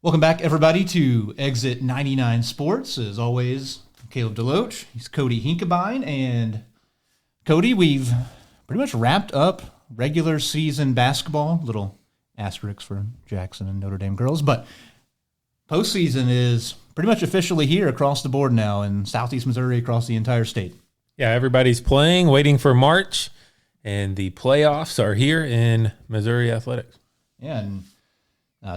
Welcome back, everybody, to Exit 99 Sports. As always, Caleb Deloach, he's Cody Hinkebine, and Cody, we've pretty much wrapped up regular season basketball. Little asterisk for Jackson and Notre Dame Girls, but postseason is pretty much officially here across the board now in Southeast Missouri, across the entire state. Yeah, everybody's playing, waiting for March, and the playoffs are here in Missouri athletics. Yeah, and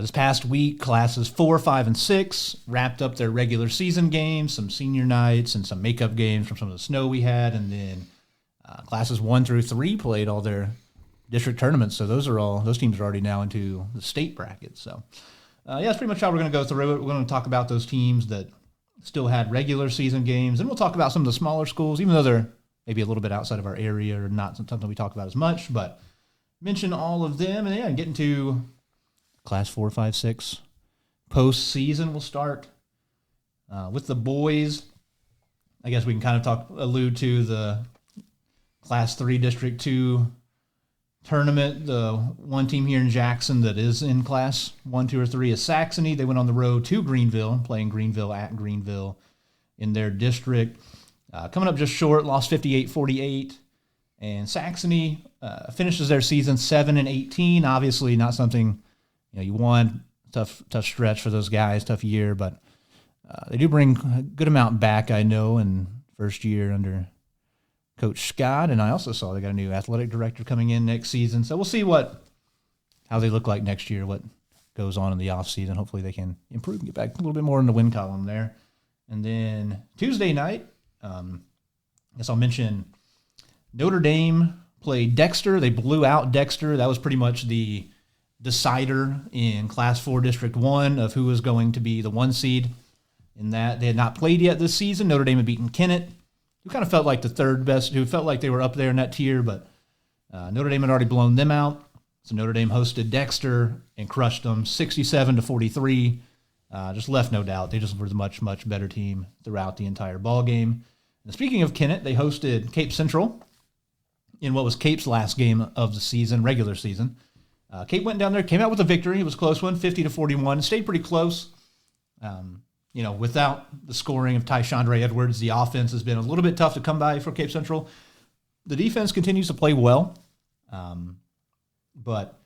this past week, classes 4, 5, and 6 wrapped up their regular season games, some senior nights, and some makeup games from some of the snow we had. And then classes 1 through 3 played all their district tournaments. So those teams are already now into the state bracket. So that's pretty much how we're going to go through it. We're going to talk about those teams that still had regular season games, and we'll talk about some of the smaller schools, even though they're maybe a little bit outside of our area or not something we talk about as much. But mention all of them, and get into Class 4, 5, 6 postseason. Will start with the boys. I guess we can kind of allude to the Class 3 District 2 tournament. The one team here in Jackson that is in Class 1, 2, or 3 is Saxony. They went on the road to Greenville, playing Greenville at Greenville in their district. Coming up just short, lost 58-48. And Saxony finishes their season 7-18. Obviously not something you won. Tough stretch for those guys, tough year, but they do bring a good amount back, I know, in first year under Coach Scott. And I also saw they got a new athletic director coming in next season. So we'll see how they look like next year, what goes on in the offseason. Hopefully they can improve and get back a little bit more in the win column there. And then Tuesday night, I guess I'll mention Notre Dame played Dexter. They blew out Dexter. That was pretty much the decider in Class 4 District 1 of who was going to be the 1 seed in that. They had not played yet this season. Notre Dame had beaten Kennett, who kind of felt like the third best, who felt like they were up there in that tier, but Notre Dame had already blown them out. So Notre Dame hosted Dexter and crushed them 67-43. Just left no doubt. They just were the much, much better team throughout the entire ball game. And speaking of Kennett, they hosted Cape Central in what was Cape's last game of the season, regular season. Cape went down there, came out with a victory. It was a close one, 50-41. It stayed pretty close. Without the scoring of Tyshandre Edwards, the offense has been a little bit tough to come by for Cape Central. The defense continues to play well, but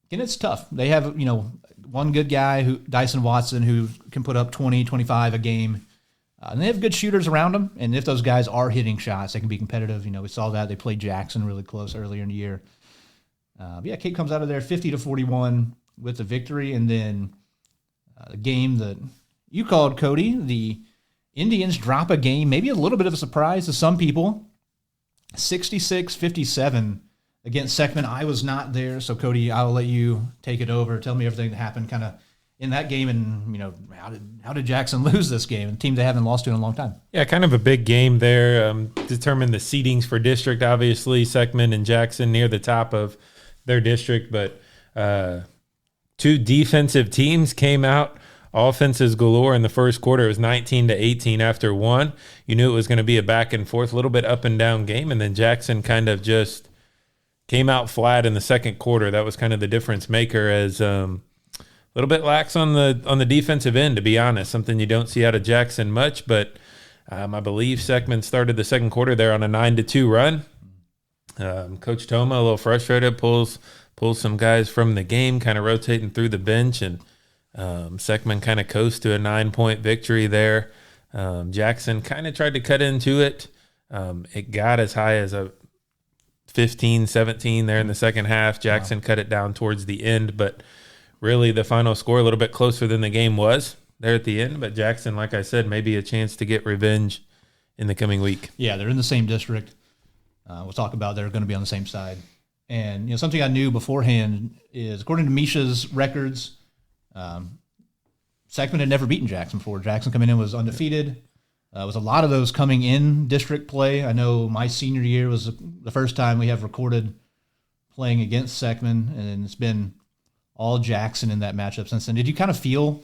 again, it's tough. They have, one good guy, Dyson Watson, who can put up 20, 25 a game. And they have good shooters around them, and if those guys are hitting shots, they can be competitive. We saw that. They played Jackson really close earlier in the year. Cape comes out of there 50-41 with the victory. And then the game that you called, Cody, the Indians drop a game, maybe a little bit of a surprise to some people, 66-57 against Seckman. I was not there, so Cody, I'll let you take it over. Tell me everything that happened kind of in that game, and how did Jackson lose this game? A team they haven't lost to in a long time. Yeah, kind of a big game there. Determined the seedings for district. Obviously, Seckman and Jackson near the top of their district, but two defensive teams came out offenses galore in the first quarter. It was 19-18 after one. You knew it was going to be a back and forth, a little bit up and down game, and then Jackson kind of just came out flat in the second quarter. That was kind of the difference maker, as a little bit lax on the defensive end, to be honest. Something you don't see out of Jackson much, but I believe Seckman started the second quarter there on a 9-2 run. Coach Toma, a little frustrated, pulls some guys from the game, kind of rotating through the bench, and Seckman kind of coast to a 9-point victory there. Jackson kind of tried to cut into it. It got as high as a 15-17 there in the second half. Jackson cut it down towards the end, but really the final score a little bit closer than the game was there at the end. But Jackson, like I said, maybe a chance to get revenge in the coming week. Yeah, they're in the same district. We'll talk about they're going to be on the same side. And something I knew beforehand is, according to Misha's records, Seckman had never beaten Jackson before. Jackson coming in was undefeated. Was a lot of those coming in district play. I know my senior year was the first time we have recorded playing against Seckman, and it's been all Jackson in that matchup since then. Did you kind of feel,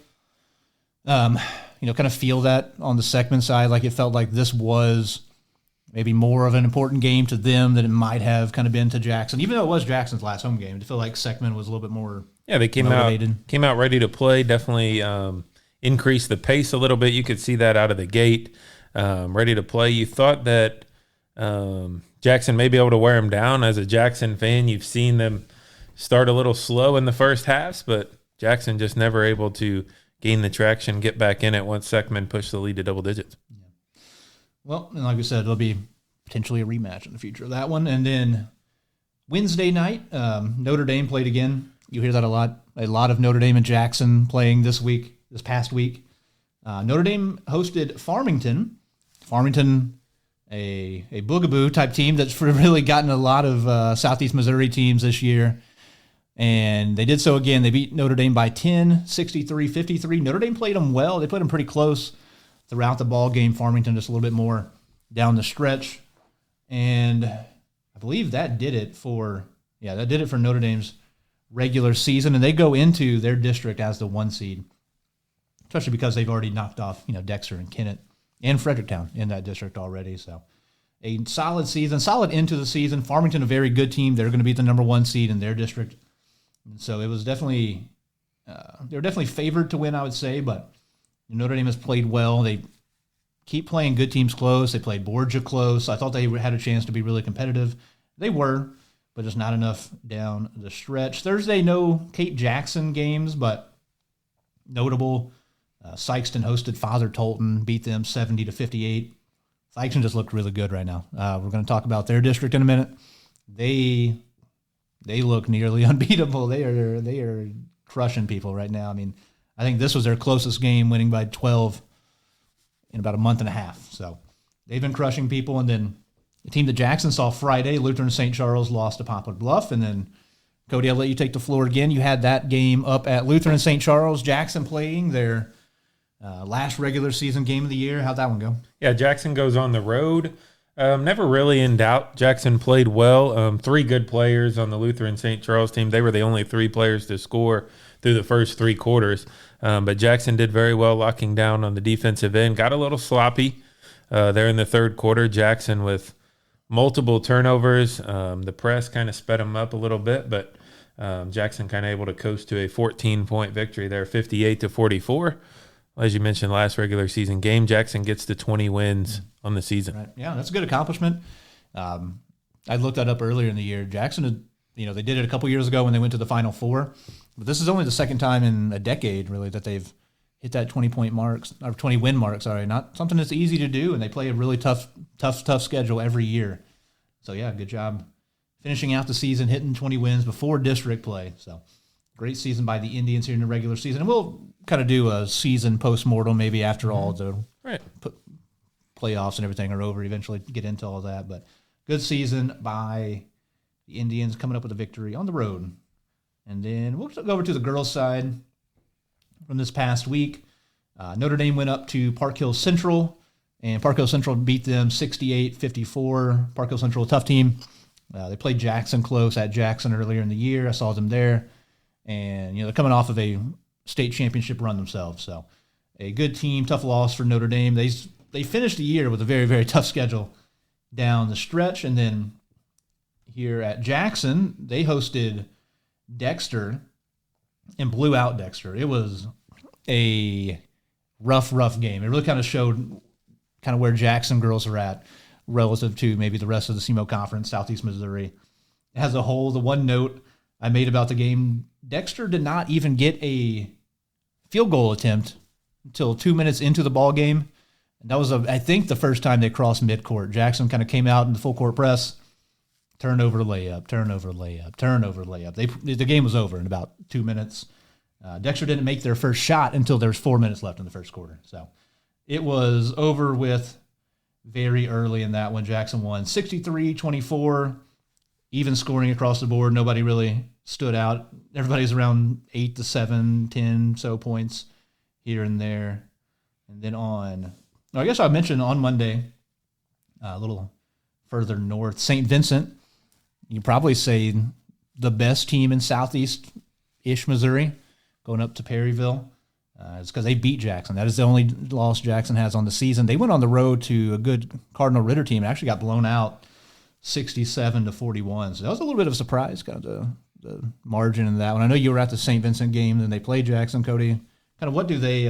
that on the Seckman side? Like it felt like this was maybe more of an important game to them than it might have kind of been to Jackson, even though it was Jackson's last home game. I feel like Seckman was a little bit more Yeah, they came out ready to play. Definitely increased the pace a little bit. You could see that out of the gate, ready to play. You thought that Jackson may be able to wear them down. As a Jackson fan, you've seen them start a little slow in the first halves, but Jackson just never able to gain the traction, get back in it once Seckman pushed the lead to double digits. Yeah. Well, and like we said, there'll be potentially a rematch in the future of that one. And then Wednesday night, Notre Dame played again. You hear that a lot. A lot of Notre Dame and Jackson playing this past week. Notre Dame hosted Farmington. Farmington, a boogaboo type team that's really gotten a lot of Southeast Missouri teams this year. And they did so again. They beat Notre Dame by 10, 63-53. Notre Dame played them well. They played them pretty close throughout the ball game. Farmington just a little bit more down the stretch. And I believe that did it for Notre Dame's regular season. And they go into their district as the 1 seed, especially because they've already knocked off, Dexter and Kennett and Fredericktown in that district already. So a solid season, solid into the season. Farmington, a very good team. They're going to be the number 1 seed in their district. And so it was definitely, they were definitely favored to win, I would say, but Notre Dame has played well. They keep playing good teams close. They played Borgia close. I thought they had a chance to be really competitive. They were, but just not enough down the stretch. Thursday, no Kate Jackson games, but notable. Sykeston hosted Father Tolton, beat them 70-58. Sykeston just looked really good right now. We're going to talk about their district in a minute. They look nearly unbeatable. They are crushing people right now. I mean, I think this was their closest game, winning by 12 in about a month and a half. So they've been crushing people. And then the team that Jackson saw Friday, Lutheran St. Charles, lost to Poplar Bluff. And then, Cody, I'll let you take the floor again. You had that game up at Lutheran St. Charles. Jackson playing their last regular season game of the year. How'd that one go? Yeah, Jackson goes on the road. Never really in doubt. Jackson played well. 3 good players on the Lutheran St. Charles team. They were the only 3 players to score through the first 3 quarters. But Jackson did very well locking down on the defensive end. Got a little sloppy there in the third quarter. Jackson with multiple turnovers. The press kind of sped him up a little bit, but Jackson kind of able to coast to a 14-point victory there, 58-44. As you mentioned, last regular season game, Jackson gets to 20 wins on the season. Right. Yeah, that's a good accomplishment. I looked that up earlier in the year. Jackson, they did it a couple years ago when they went to the Final Four, but this is only the second time in a decade, really, that they've hit that 20-point mark, or 20-win mark. Sorry, not something that's easy to do, and they play a really tough schedule every year. So yeah, good job finishing out the season, hitting 20 wins before district play. So great season by the Indians here in the regular season, and we'll kind of do a season postmortem maybe after all the playoffs and everything are over. Eventually get into all that, but good season by the Indians, coming up with a victory on the road. And then we'll go over to the girls' side from this past week. Notre Dame went up to Park Hill Central, and Park Hill Central beat them 68-54. Park Hill Central, a tough team. They played Jackson close at Jackson earlier in the year. I saw them there. And, they're coming off of a state championship run themselves. So a good team, tough loss for Notre Dame. They finished the year with a very, very tough schedule down the stretch. And then here at Jackson, they hosted Dexter and blew out Dexter. It was a rough game. It really kind of showed kind of where Jackson girls are at relative to maybe the rest of the SEMO Conference, Southeast Missouri. As a whole, the one note I made about the game, Dexter did not even get a field goal attempt until 2 minutes into the ball game. And that was, I think, the first time they crossed midcourt. Jackson kind of came out in the full court press, turnover, layup. The game was over in about 2 minutes. Dexter didn't make their first shot until there was 4 minutes left in the first quarter. So it was over with very early in that one. Jackson won 63-24. Even scoring across the board. Nobody really stood out. Everybody's around 8 to 7, 10 so points here and there. And then I guess I mentioned on Monday, a little further north, St. Vincent. You probably say the best team in Southeast-ish Missouri, going up to Perryville. It's because they beat Jackson. That is the only loss Jackson has on the season. They went on the road to a good Cardinal Ritter team and actually got blown out 67-41. So that was a little bit of a surprise, kind of the margin in that one. I know you were at the St. Vincent game, and they played Jackson. Cody, kind of what do they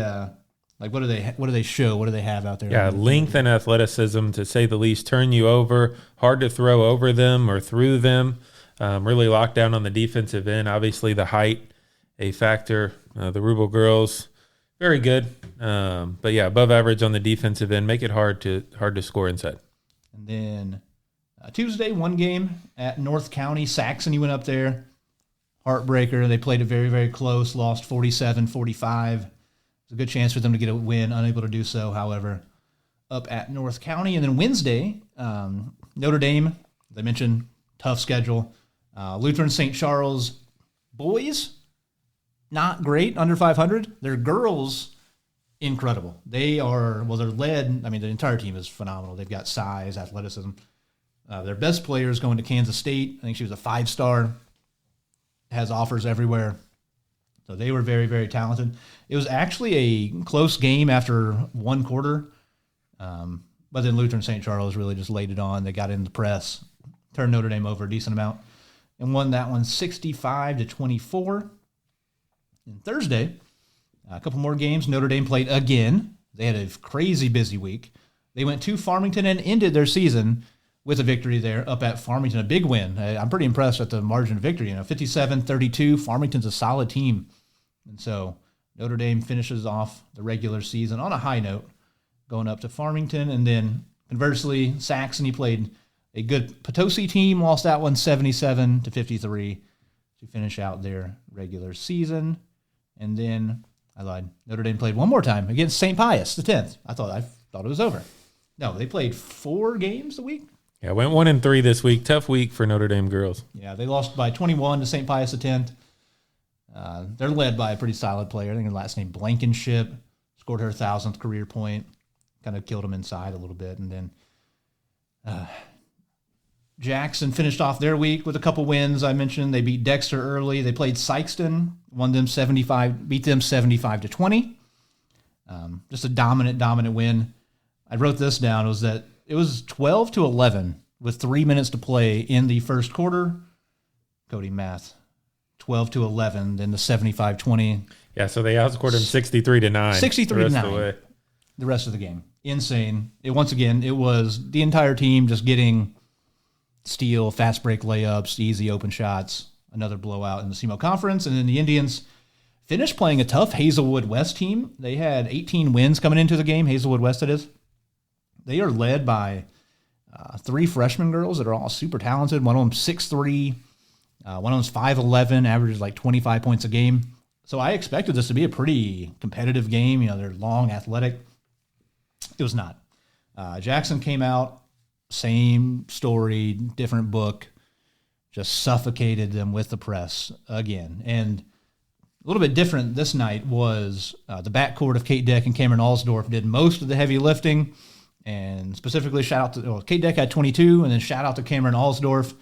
what do they show? What do they have out there? Yeah, length and athleticism, to say the least. Turn you over, hard to throw over them or through them. Really locked down on the defensive end. Obviously, the height, a factor. The Rubel girls, very good. But yeah, above average on the defensive end. Make it hard to score inside. And then Tuesday, one game at North County. Saxony went up there. Heartbreaker. They played it very, very close. Lost 47-45. It's a good chance for them to get a win. Unable to do so, however, up at North County. And then Wednesday, Notre Dame. As I mentioned, tough schedule. Lutheran St. Charles boys, not great, under 500. Their girls, incredible. They're led. I mean, the entire team is phenomenal. They've got size, athleticism. Their best player is going to Kansas State. I think she was a 5-star. Has offers everywhere. So they were very, very talented. It was actually a close game after one quarter. But then Lutheran St. Charles really just laid it on. They got in the press, turned Notre Dame over a decent amount, and won that one 65-24. And Thursday, a couple more games. Notre Dame played again. They had a crazy busy week. They went to Farmington and ended their season with a victory there up at Farmington, a big win. I'm pretty impressed at the margin of victory. 57-32. Farmington's a solid team. And so Notre Dame finishes off the regular season on a high note, going up to Farmington. And then conversely, Saxony played a good Potosi team, lost that one 77-53 to finish out their regular season. And then I lied. Notre Dame played one more time against St. Pius, the 10th. I thought it was over. No, they played 4 games a week. Yeah, went 1-3 this week. Tough week for Notre Dame girls. Yeah, they lost by 21 to St. Pius X. They're led by a pretty solid player. I think her last name Blankenship. Scored her 1,000th career point. Kind of killed them inside a little bit. And then Jackson finished off their week with a couple wins. I mentioned they beat Dexter early. They played Sykeston, beat them 75-20. Just a dominant win. I wrote this down. It was 12-11 with 3 minutes to play in the first quarter. Cody, math. 12-11, then the 75-20. Yeah, so they outscored them 63-9. 63-9. The rest of the game. Insane. It was the entire team just getting steal, fast break layups, easy open shots, another blowout in the SEMO Conference. And then the Indians finished playing a tough Hazelwood West team. They had 18 wins coming into the game. Hazelwood West, it is. They are led by 3 freshman girls that are all super talented. One of them 6'3", one of them's 5'11", averages like 25 points a game. So I expected this to be a pretty competitive game. They're long, athletic. It was not. Jackson came out, same story, different book, just suffocated them with the press again. And a little bit different this night was the backcourt of Kate Deck and Cameron Alsdorf did most of the heavy lifting. And specifically, shout out to Kate Deck had 22, and then shout out to Cameron Alsdorf,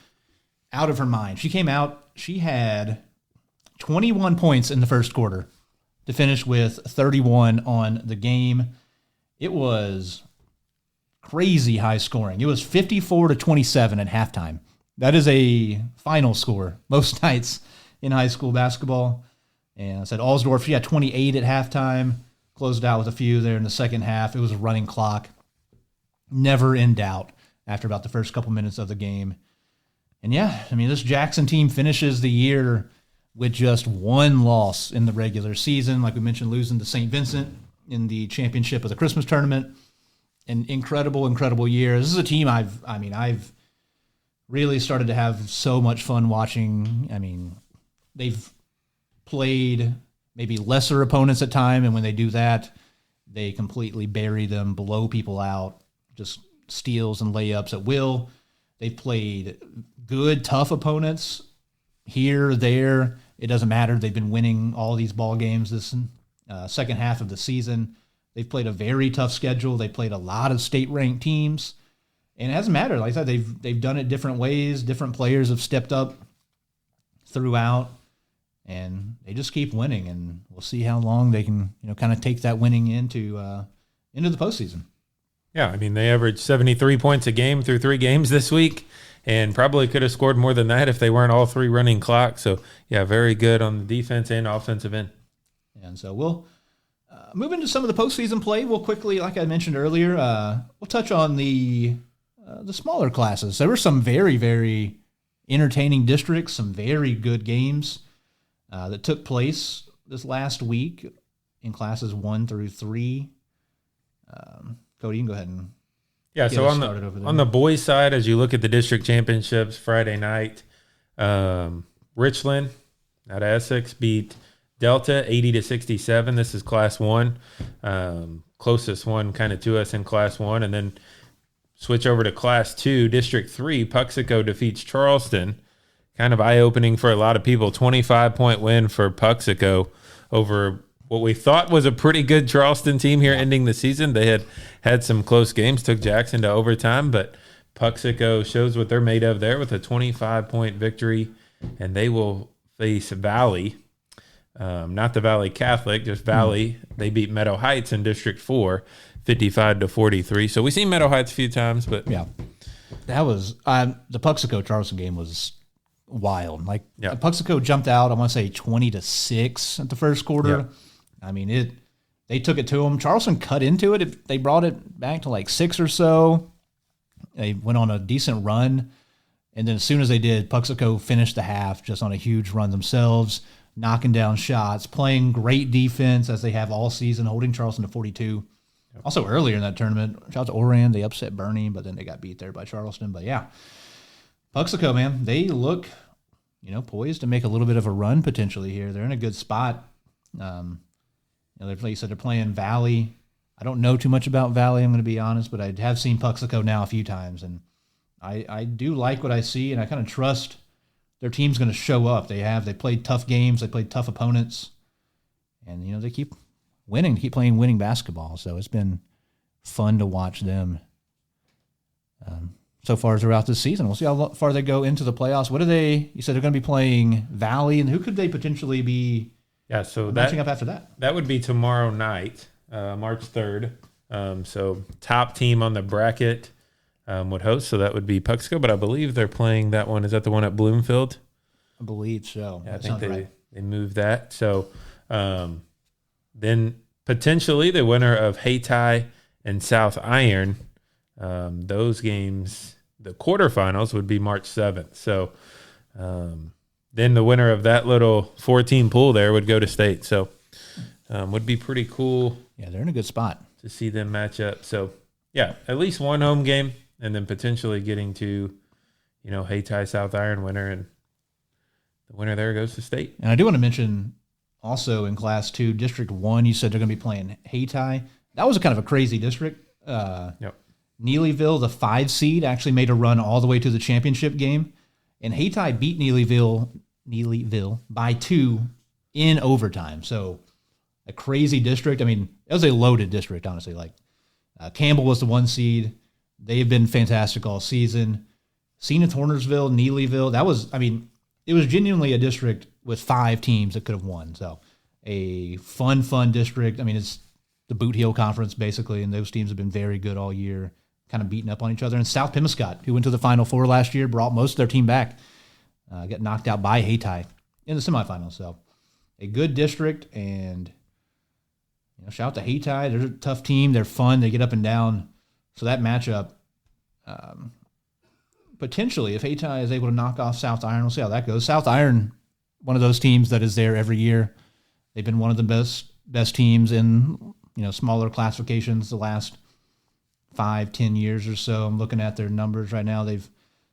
out of her mind. She came out, she had 21 points in the first quarter to finish with 31 on the game. It was crazy high scoring. It was 54-27 at halftime. That is a final score most nights in high school basketball. And I said Alsdorf, she had 28 at halftime, closed out with a few there in the second half. It was a running clock. Never in doubt after about the first couple minutes of the game. And yeah, this Jackson team finishes the year with just one loss in the regular season. Like we mentioned, losing to St. Vincent in the championship of the Christmas tournament. An incredible year. This is a team I've really started to have so much fun watching. They've played maybe lesser opponents at time, and when they do that, they completely bury them, blow people out. Just steals and layups at will. They've played good, tough opponents here, there. It doesn't matter. They've been winning all these ball games this second half of the season. They've played a very tough schedule. They played a lot of state-ranked teams. And it hasn't mattered. Like I said, they've done it different ways. Different players have stepped up throughout. And they just keep winning. And we'll see how long they can kind of take that winning into the postseason. Yeah, they averaged 73 points a game through 3 games this week. and probably could have scored more than that if they weren't all three running clock. So, yeah, very good on the defense and offensive end. And so we'll move into some of the postseason play. We'll quickly, like I mentioned earlier, we'll touch on the smaller classes. There were some very, very entertaining districts, some very good games that took place this last week in classes 1 through 3. Cody, you can go ahead and so on the boys' side, as you look at the district championships Friday night, Richland out of Essex beat Delta 80-67. This is Class 1, closest one kind of to us in Class 1, and then switch over to Class 2, District 3. Puxico defeats Charleston. Kind of eye-opening for a lot of people. 25-point win for Puxico over what we thought was a pretty good Charleston team here ending the season. They had some close games, took Jackson to overtime, but Puxico shows what they're made of there with a 25-point victory, and they will face Valley. Not the Valley Catholic, just Valley. They beat Meadow Heights in District 4, 55-43. So we've seen Meadow Heights a few times, but yeah, that was the Puxico Charleston game was wild. Like Puxico jumped out, I want to say 20-6 at the first quarter. Yeah. I mean, they took it to them. Charleston cut into it. They brought it back to like 6 or so. They went on a decent run, and then as soon as they did, Puxico finished the half just on a huge run themselves, knocking down shots, playing great defense as they have all season, holding Charleston to 42. Yep. Also earlier in that tournament, shout out to Oran, they upset Bernie, but then they got beat there by Charleston. But yeah, Puxico, man, they look, poised to make a little bit of a run potentially here. They're in a good spot. Like you said, they're playing Valley. I don't know too much about Valley, I'm going to be honest, but I have seen Puxico now a few times, and I do like what I see, and I kind of trust their team's going to show up. They played tough games, they played tough opponents, and they keep winning, keep playing winning basketball. So it's been fun to watch them so far throughout this season. We'll see how far they go into the playoffs. You said they're going to be playing Valley, and who could they potentially be matching up after that? That would be tomorrow night, March 3rd. So top team on the bracket would host, so that would be Puxico, but I believe they're playing that one. Is that the one at Bloomfield? I believe so. Yeah, I think they moved that. So then potentially the winner of Hayti and South Iron, those games, the quarterfinals would be March 7th. So then the winner of that little 4-team pool there would go to state. So would be pretty cool. Yeah, they're in a good spot to see them match up. So yeah, at least one home game, and then potentially getting to, Hayti South Iron winner, and the winner there goes to state. And I do want to mention also in Class 2, District 1, you said they're going to be playing Hayti. That was a kind of a crazy district. Neelyville, the 5 seed, actually made a run all the way to the championship game, and Hayti beat Neelyville by 2 in overtime. So a crazy district. I mean, it was a loaded district, honestly. Like Campbell was the 1 seed. They've been fantastic all season. Zenith Hornersville, Neelyville. It was genuinely a district with 5 teams that could have won. So a fun district. I mean, it's the Boot Heel Conference, basically, and those teams have been very good all year, kind of beating up on each other. And South Pemiscot, who went to the Final Four last year, brought most of their team back, got knocked out by Hayti in the semifinals. So a good district, and shout out to Hayti. They're a tough team. They're fun. They get up and down. So that matchup, potentially, if Hayti is able to knock off South Iron, we'll see how that goes. South Iron, one of those teams that is there every year. They've been one of the best teams in smaller classifications the last 5-10 years or so. I'm looking at their numbers right now. They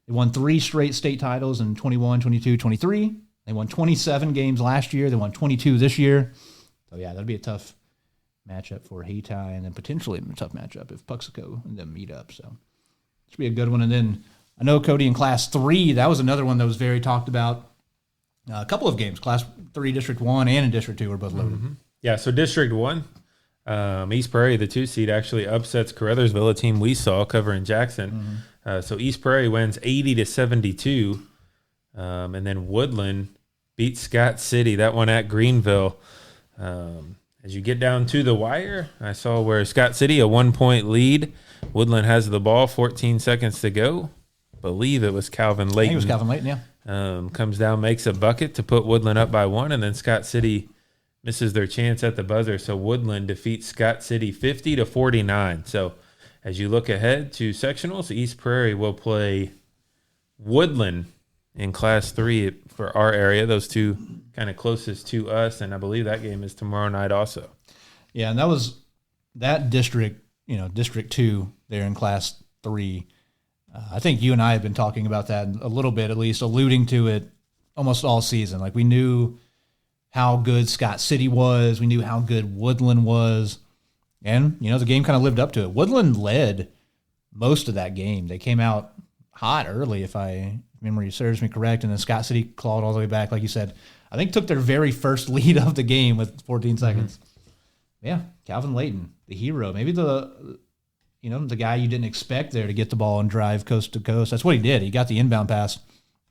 won 3 straight state titles in 21, 22, 23. They won 27 games last year. They won 22 this year. So yeah, that'll be a tough matchup for Hayti, and then potentially a tough matchup if Puxico and them meet up. So it should be a good one. And then I know, Cody, in Class 3, that was another one that was very talked about. A couple of games, Class 3, District 1, and in District 2 were both loaded. Mm-hmm. Yeah, so District 1, East Prairie, the 2 seed, actually upsets Caruthersville, a team we saw covering Jackson. Mm-hmm. So East Prairie wins 80-72, and then Woodland beats Scott City, that one at Greenville. As you get down to the wire, I saw where Scott City, a 1-point lead. Woodland has the ball, 14 seconds to go. believe it was Calvin I Layton. think it was Calvin Layton, yeah. Comes down, makes a bucket to put Woodland up by 1, and then Scott City misses their chance at the buzzer. So Woodland defeats Scott City 50-49. So as you look ahead to sectionals, East Prairie will play Woodland in Class 3 for our area, those two kind of closest to us, and I believe that game is tomorrow night also. Yeah, and that was that district, District 2 there in Class 3. I think you and I have been talking about that a little bit, at least alluding to it almost all season. Like, we knew how good Scott City was. We knew how good Woodland was. And, the game kind of lived up to it. Woodland led most of that game. They came out hot early, if memory serves me correct, and then Scott City clawed all the way back, like you said. I think took their very first lead of the game with 14 seconds. Yeah, Calvin Layton, the hero. Maybe the guy you didn't expect there to get the ball and drive coast to coast. That's what he did. He got the inbound pass.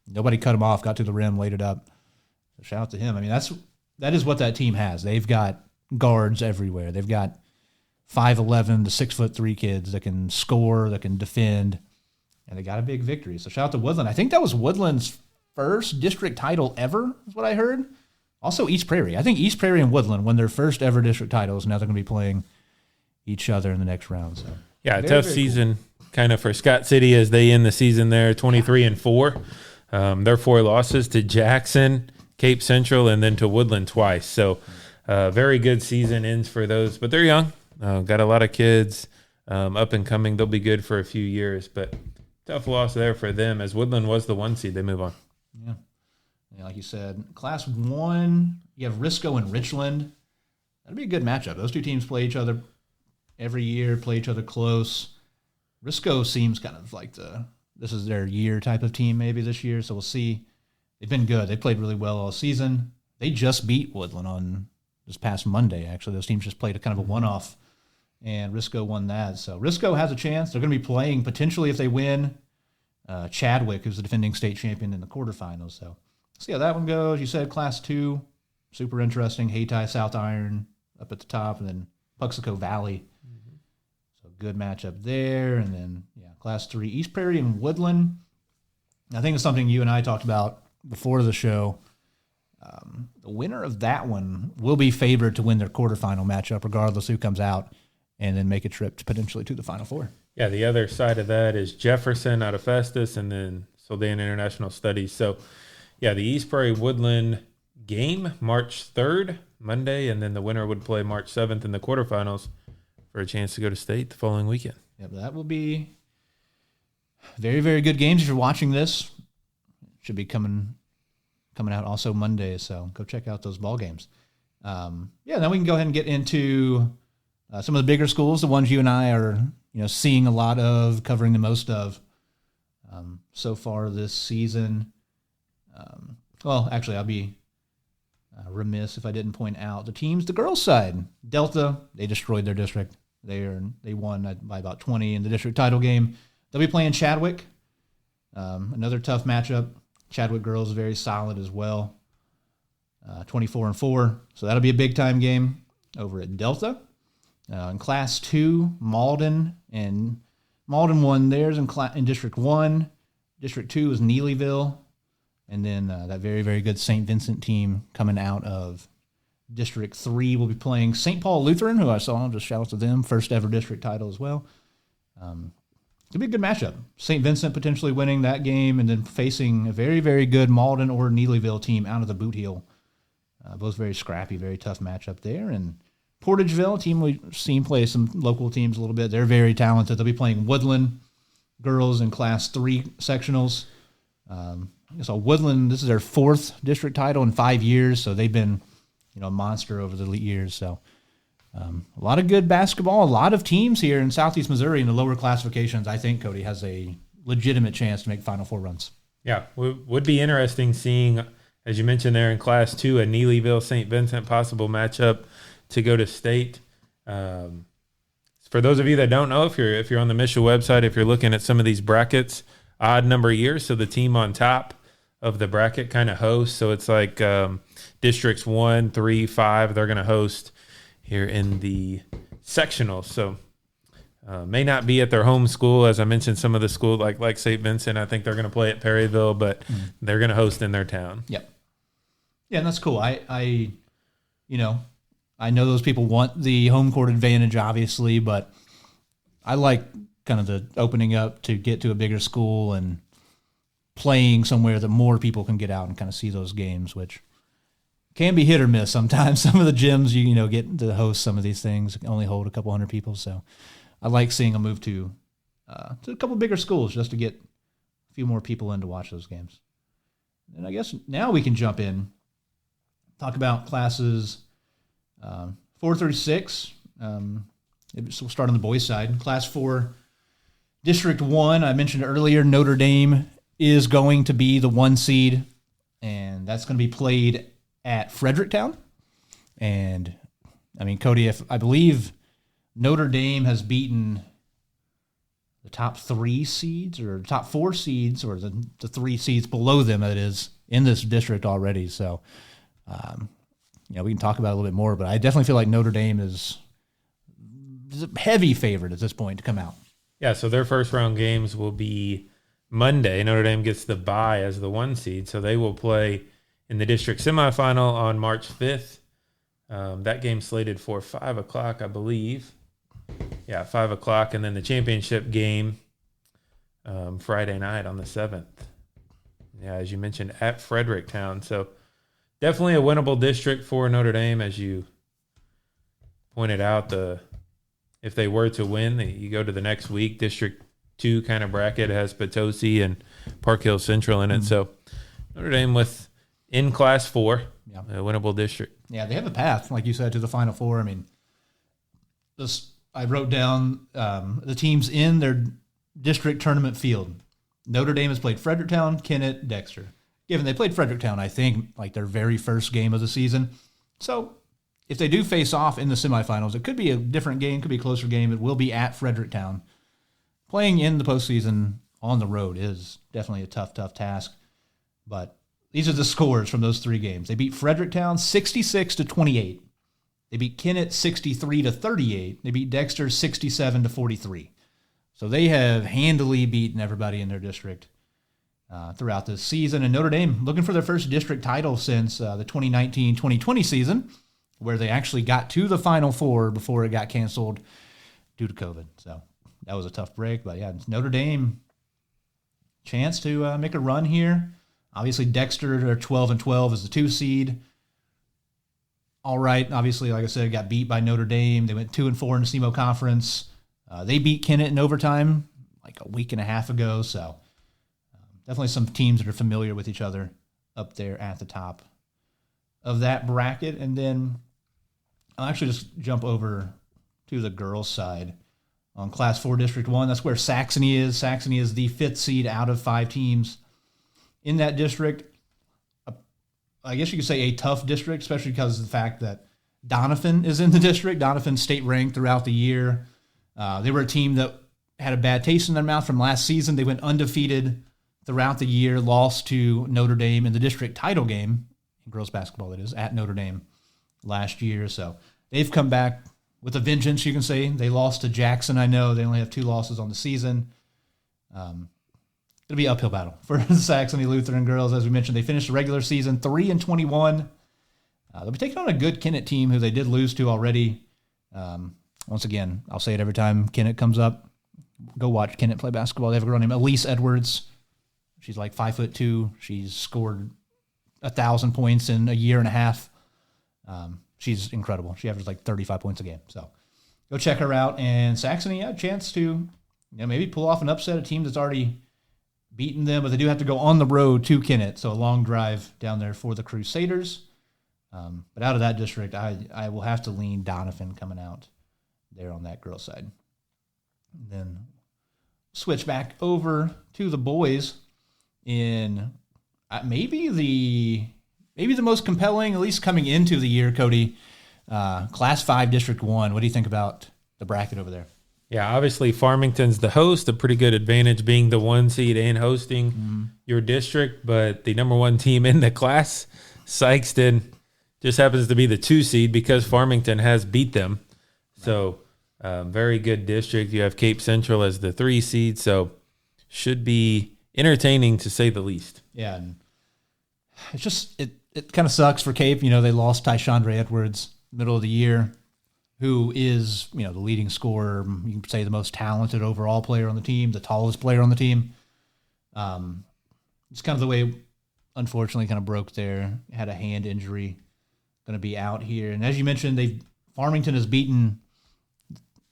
Nobody cut him off, got to the rim, laid it up. So shout out to him. I mean, that is what that team has. They've got guards everywhere. They've got 5'11" to 6'3" kids that can score, that can defend, and they got a big victory. So shout out to Woodland. I think that was Woodland's first district title ever, is what I heard. Also East Prairie. I think East Prairie and Woodland won their first ever district titles. Now they're going to be playing each other in the next round. So yeah, tough season kind of for Scott City as they end the season there 23-4. Their 4 losses to Jackson, Cape Central, and then to Woodland twice. So very good season ends for those. But they're young. Got a lot of kids up and coming. They'll be good for a few years. But tough loss there for them as Woodland was the 1 seed. They move on. Yeah. Like you said, Class 1, you have Risco and Richland. That'd be a good matchup. Those two teams play each other every year, play each other close. Risco seems kind of like this is their year type of team maybe this year, so we'll see. They've been good. They played really well all season. They just beat Woodland on this past Monday, actually. Those teams just played a kind of a one-off, and Risco won that. So Risco has a chance. They're going to be playing, potentially if they win, Chadwick, who's the defending state champion in the quarterfinals. So see how that one goes. You said Class 2, super interesting. Hayti, South Iron up at the top, and then Puxico Valley. So good matchup there. And then, Class 3, East Prairie and Woodland. I think it's something you and I talked about before the show. The winner of that one will be favored to win their quarterfinal matchup, regardless who comes out, and then make a trip to potentially to the Final Four. Yeah, the other side of that is Jefferson out of Festus and then Soldan International Studies. So, the East Prairie Woodland game, March 3rd, Monday, and then the winner would play March 7th in the quarterfinals for a chance to go to state the following weekend. But that will be very, very good games. If you're watching this, should be coming out also Monday, so go check out those ball games. Then we can go ahead and get into some of the bigger schools, the ones you and I are seeing a lot of, covering the most of so far this season. Actually, I'll be remiss if I didn't point out the teams. The girls' side, Delta, they destroyed their district. They won by about 20 in the district title game. They'll be playing Chadwick. Another tough matchup. Chadwick girls very solid as well. 24-4. So that'll be a big time game over at Delta. In Class 2, Malden won theirs in District 1. District 2 is Neelyville. And then that very, very good St. Vincent team coming out of District 3 will be playing St. Paul Lutheran, who I saw. Just shout out to them. First ever district title as well. It'll be a good matchup. St. Vincent potentially winning that game and then facing a very, very good Malden or Neelyville team out of the Boot Heel. Both very scrappy, very tough matchup there. And Portageville, a team we've seen play some local teams a little bit. They're very talented. They'll be playing Woodland girls in Class 3 sectionals. So Woodland, this is their 4th district title in 5 years, so they've been a monster over the years. So a lot of good basketball, a lot of teams here in Southeast Missouri in the lower classifications. I think Cody has a legitimate chance to make Final Four runs. Yeah, would be interesting seeing, as you mentioned there in Class 2, a Neelyville St. Vincent possible matchup to go to state. For those of you that don't know, if you're on the Mitchell website, if you're looking at some of these brackets, odd number years, so the team on top of the bracket kind of hosts. So it's like districts 1, 3, 5, they're going to host here in the sectionals. So May not be at their home school. As I mentioned, some of the schools like St. Vincent, I think they're going to play at Perryville, but they're going to host in their town. Yep. Yeah, and that's cool. I know those people want the home court advantage, obviously, but I like kind of the opening up to get to a bigger school and playing somewhere that more people can get out and kind of see those games, which can be hit or miss sometimes. Some of the gyms, you get to host some of these things, only hold a couple hundred people. So I like seeing a move to a couple bigger schools just to get a few more people in to watch those games. And I guess now we can jump in, talk about classes 4 through 6. So we'll start on the boys' side. Class 4, District 1, I mentioned earlier, Notre Dame is going to be the 1 seed, and that's going to be played at Fredericktown. And, I mean, Cody, I believe Notre Dame has beaten the top 3 seeds or top 4 seeds or the 3 seeds below them, that is, in this district already. So, we can talk about it a little bit more, but I definitely feel like Notre Dame is a heavy favorite at this point to come out. Yeah, so their first round games will be Monday. Notre Dame gets the bye as the 1 seed, so they will play in the district semifinal on March 5th. That game slated for 5 o'clock, I believe. Yeah, 5 o'clock, and then the championship game Friday night on the 7th. Yeah, as you mentioned, at Fredericktown. So definitely a winnable district for Notre Dame, as you pointed out. If they were to win, you go to the next week. District 2 kind of bracket has Potosi and Park Hill Central in it. So Notre Dame in Class 4, a winnable district. Yeah, they have a path, like you said, to the Final Four. I mean, I wrote down the teams in their district tournament field. Notre Dame has played Fredericktown, Kennett, Dexter. Given they played Fredericktown, I think, like their very first game of the season. So if they do face off in the semifinals, it could be a different game, could be a closer game. It will be at Fredericktown. Playing in the postseason on the road is definitely a tough task. But these are the scores from those 3 games. They beat Fredericktown 66-28. They beat Kennett 63-38. They beat Dexter 67-43. So they have handily beaten everybody in their district throughout this season. And Notre Dame looking for their first district title since the 2019-2020 season, where they actually got to the Final Four before it got canceled due to COVID. So that was a tough break. But yeah, Notre Dame, chance to make a run here. Obviously, Dexter, they're 12-12 as the 2 seed. All right, obviously, like I said, got beat by Notre Dame. They went 2-4 in the SEMO Conference. They beat Kennett in overtime like a week and a half ago. So definitely some teams that are familiar with each other up there at the top of that bracket. And then I'll actually just jump over to the girls' side on Class 4 District 1. That's where Saxony is. Saxony is the 5th seed out of 5 teams in that district. I guess you could say a tough district, especially because of the fact that Doniphan is in the district. Doniphan state ranked throughout the year. They were a team that had a bad taste in their mouth from last season. They went undefeated throughout the year, lost to Notre Dame in the district title game, in girls basketball that is, at Notre Dame last year. So they've come back with a vengeance, you can say. They lost to Jackson, I know. They only have 2 losses on the season. It'll be an uphill battle for the Saxony Lutheran girls. As we mentioned, they finished the regular season 3-21. They'll be taking on a good Kennett team who they did lose to already. Once again, I'll say it every time Kennett comes up. Go watch Kennett play basketball. They have a girl named Elise Edwards. She's like 5'2". She's scored 1,000 points in a year and a half. She's incredible. She averages like 35 points a game. So go check her out. And Saxony had a chance to maybe pull off an upset, a team that's already beaten them, but they do have to go on the road to Kennett. So a long drive down there for the Crusaders. But out of that district, I will have to lean Doniphan coming out there on that girls' side. And then switch back over to the boys in maybe the most compelling, at least coming into the year, Cody, Class 5 District 1. What do you think about the bracket over there? Yeah, obviously Farmington's the host, a pretty good advantage being the 1 seed and hosting your district, but the number 1 team in the class, Sykeston, just happens to be the 2 seed because Farmington has beat them. So Very good district. You have Cape Central as the 3 seed, so should be entertaining to say the least. Yeah, and it's just it kind of sucks for Cape. They lost Tyshandra Edwards middle of the year, who is the leading scorer. You can say the most talented overall player on the team, the tallest player on the team. It's kind of the way, unfortunately, kind of broke there. Had a hand injury, going to be out here. And as you mentioned, Farmington has beaten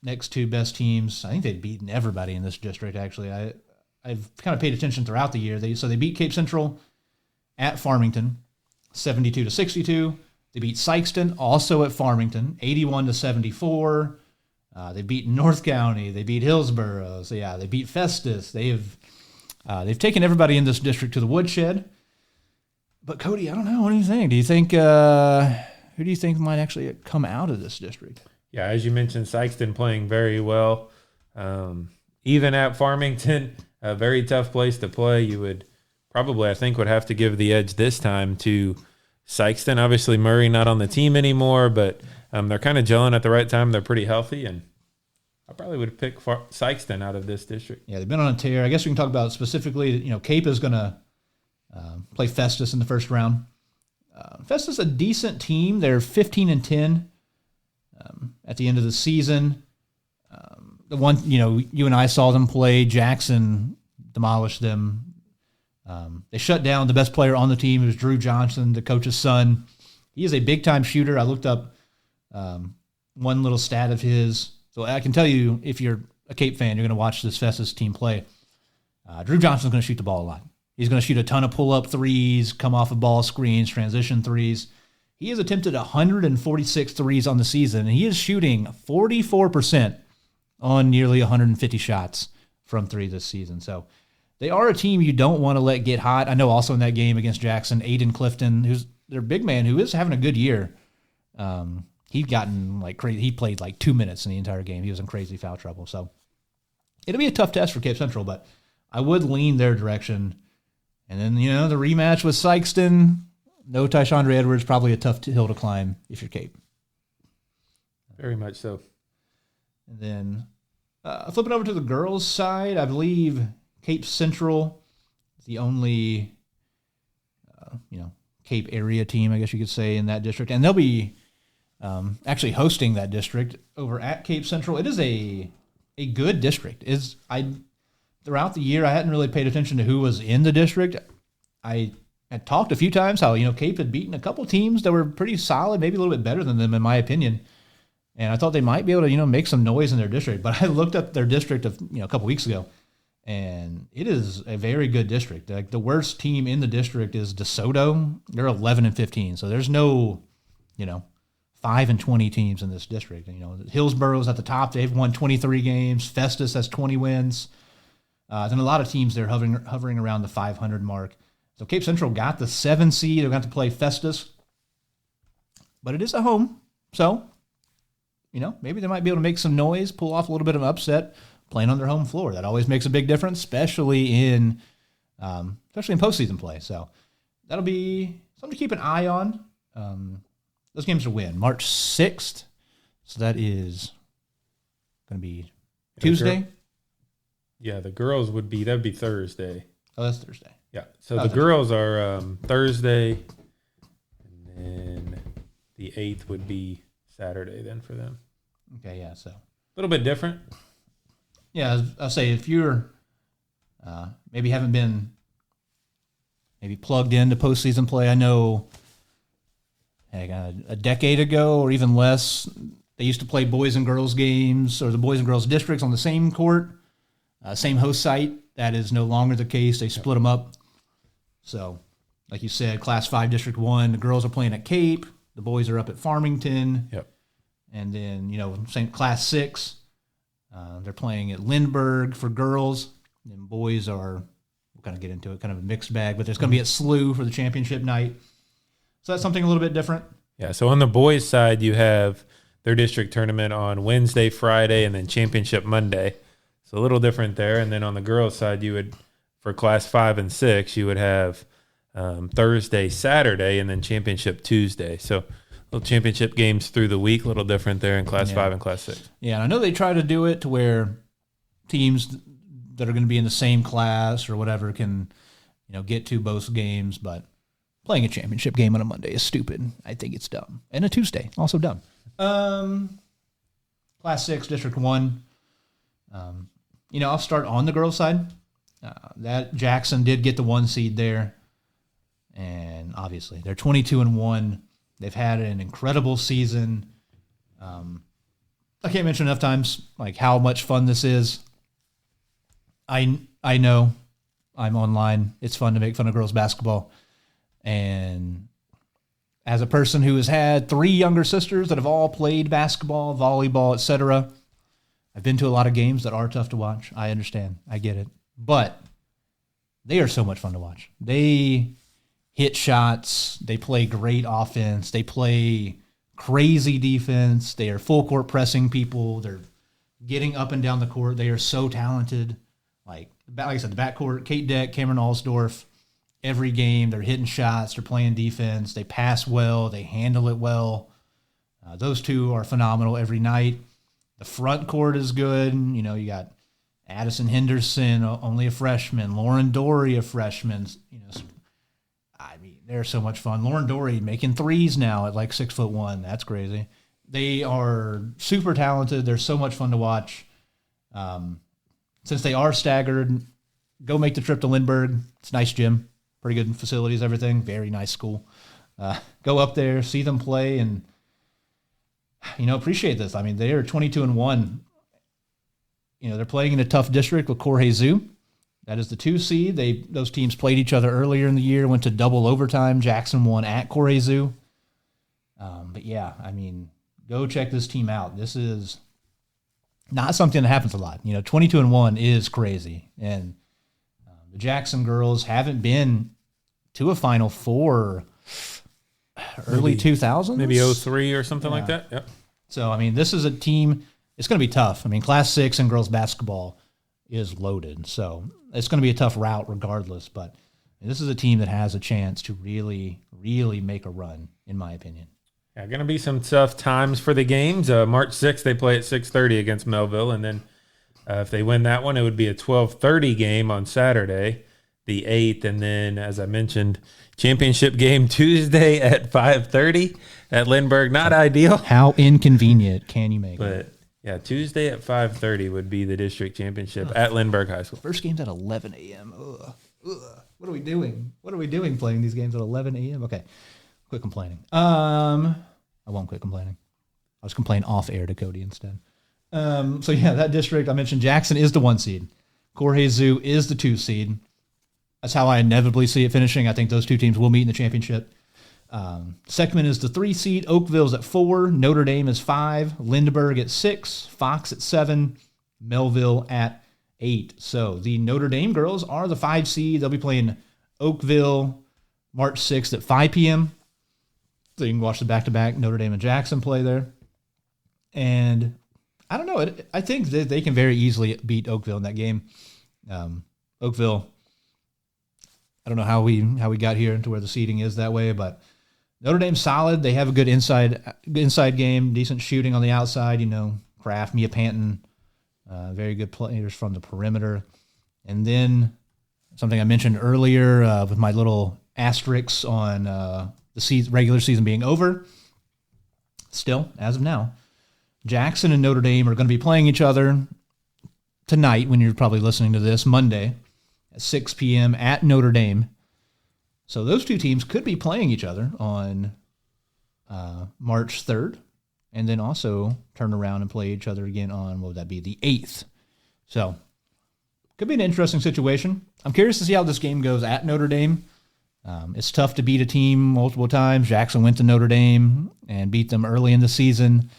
next 2 best teams. I think they've beaten everybody in this district. Actually, I've kind of paid attention throughout the year. They beat Cape Central at Farmington, 72-62. They beat Sykeston also at Farmington, 81-74. They beat North County. They beat Hillsborough. So yeah, they beat Festus. They've taken everybody in this district to the woodshed. But Cody, I don't know. What do you think? Who do you think might actually come out of this district? Yeah, as you mentioned, Sykeston playing very well. Even at Farmington, a very tough place to play. You would probably, I think, would have to give the edge this time to Sykeston. Obviously, Murray not on the team anymore, but they're kind of gelling at the right time. They're pretty healthy, and I probably would pick Sykeston out of this district. Yeah, they've been on a tear. I guess we can talk about specifically, Cape is going to play Festus in the first round. Festus is a decent team. They're 15-10 at the end of the season. The one, you and I saw them play, Jackson demolished them. They shut down the best player on the team. It was Drew Johnson, the coach's son. He is a big-time shooter. I looked up one little stat of his. So I can tell you, if you're a Cape fan, you're going to watch this Festus team play. Drew Johnson's going to shoot the ball a lot. He's going to shoot a ton of pull-up threes, come off of ball screens, transition threes. He has attempted 146 threes on the season, and he is shooting 44% on nearly 150 shots from 3 this season. So they are a team you don't want to let get hot. I know also in that game against Jackson, Aiden Clifton, who's their big man, who is having a good year. He'd gotten like crazy. He played like 2 minutes in the entire game. He was in crazy foul trouble. So it'll be a tough test for Cape Central, but I would lean their direction. And then, the rematch with Sykeston, no Tyshandra Edwards, probably a tough hill to climb if you're Cape. Very much so. And then flipping over to the girls' side, I believe Cape Central is the only, Cape area team, I guess you could say, in that district. And they'll be actually hosting that district over at Cape Central. It is a good district. Throughout the year, I hadn't really paid attention to who was in the district. I had talked a few times how, Cape had beaten a couple teams that were pretty solid, maybe a little bit better than them, in my opinion. And I thought they might be able to, make some noise in their district. But I looked up their district a couple weeks ago, and it is a very good district. Like, the worst team in the district is DeSoto. They're 11-15. So there's no, 5-20 teams in this district. Hillsborough's at the top. They've won 23 games. Festus has 20 wins. Then a lot of teams they're hovering around the 500 mark. So Cape Central got the 7 seed. They're going to play Festus. But it is at home. So, maybe they might be able to make some noise, pull off a little bit of an upset, playing on their home floor. That always makes a big difference, especially in postseason play. So that'll be something to keep an eye on. Those games are when? March 6th. So that is going to be Tuesday. Yeah, the girls would be Thursday. Oh, that's Thursday. Yeah, so the girls are Thursday, and then the 8th would be Saturday then for them. Okay, yeah, so. A little bit different. Yeah, I'll say if you're maybe haven't been plugged into postseason play, I know a decade ago or even less, they used to play boys and girls games or the boys and girls districts on the same court. Same host site. That is no longer the case. They split them up. So, like you said, Class 5, District 1, the girls are playing at Cape. The boys are up at Farmington. Yep. And then, same Class 6, they're playing at Lindbergh for girls. And boys are, we'll kind of get into it, kind of a mixed bag. But there's going to be at SLU for the championship night. So that's something a little bit different. Yeah, so on the boys' side, you have their district tournament on Wednesday, Friday, and then championship Monday. So a little different there. And then on the girls' side, you would, for Class 5 and 6, you would have Thursday, Saturday, and then championship Tuesday. So a Little championship games through the week, a little different there in Class 5 and Class 6. Yeah, and I know they try to do it to where teams that are going to be in the same class or whatever can, get to both games, but playing a championship game on a Monday is stupid. I think it's dumb. And a Tuesday, also dumb. Class 6, District 1. I'll start on the girls' side. That Jackson did get the 1 seed there. And obviously, they're 22-1. They've had an incredible season. I can't mention enough times how much fun this is. I know I'm online. It's fun to make fun of girls basketball. And as a person who has had 3 younger sisters that have all played basketball, volleyball, etc., I've been to a lot of games that are tough to watch. I understand. I get it. But they are so much fun to watch. They hit shots. They play great offense. They play crazy defense. They are full court pressing people. They're getting up and down the court. They are so talented. Like I said, the backcourt, Kate Deck, Cameron Allsdorf, every game they're hitting shots. They're playing defense. They pass well. They handle it well. Those two are phenomenal every night. The front court is good. You got Addison Henderson, only a freshman. Lauren Dory, a freshman. They're so much fun. Lauren Dory making threes now at 6'1". That's crazy. They are super talented. They're so much fun to watch. Since they are staggered, go make the trip to Lindbergh. It's a nice gym, pretty good facilities, everything. Very nice school. Go up there, see them play, and appreciate this. They are 22-1. They're playing in a tough district with Jorge Zoo. That is the 2 seed. Those teams played each other earlier in the year, went to double overtime. Jackson won at Jorge Zoo. But yeah, go check this team out. This is not something that happens a lot. 22-1 is crazy. And the Jackson girls haven't been to a Final Four early 2000s. Maybe 03 or something like that. Yep. So, this is a team, it's going to be tough. Class 6 and girls basketball is loaded. So it's going to be a tough route regardless. But this is a team that has a chance to really, really make a run, in my opinion. Yeah, going to be some tough times for the games. March 6th, they play at 6:30 against Melville. And then if they win that one, it would be a 12:30 game on Saturday, the 8th. And then, as I mentioned, championship game Tuesday at 5:30 at Lindbergh. Not ideal. How inconvenient can you make it? Yeah, Tuesday at 5:30 would be the district championship at Lindbergh High School. First game's at 11 a.m. Ugh. What are we doing? What are we doing playing these games at 11 a.m.? Okay, quit complaining. I won't quit complaining. I was complaining off air to Cody instead. So yeah, that district I mentioned, Jackson is the 1 seed. Jorge Zoo is the 2 seed. That's how I inevitably see it finishing. I think those 2 teams will meet in the championship. Seckman is the 3 seed. Oakville's at 4. Notre Dame is 5. Lindbergh at 6. Fox at 7. Melville at 8. So the Notre Dame girls are the 5 seed. They'll be playing Oakville March 6th at 5 p.m. So you can watch the back-to-back Notre Dame and Jackson play there. And I don't know. I think that they can very easily beat Oakville in that game. Oakville, I don't know how we got here to where the seeding is that way, but Notre Dame's solid. They have a good inside game, decent shooting on the outside. Kraft, Mia Panton, very good players from the perimeter. And then something I mentioned earlier with my little asterisks on the regular season being over. Still, as of now, Jackson and Notre Dame are going to be playing each other tonight when you're probably listening to this, Monday at 6 p.m. at Notre Dame. So those 2 teams could be playing each other on March 3rd, and then also turn around and play each other again on, what would that be, the 8th. So could be an interesting situation. I'm curious to see how this game goes at Notre Dame. It's tough to beat a team multiple times. Jackson went to Notre Dame and beat them early in the season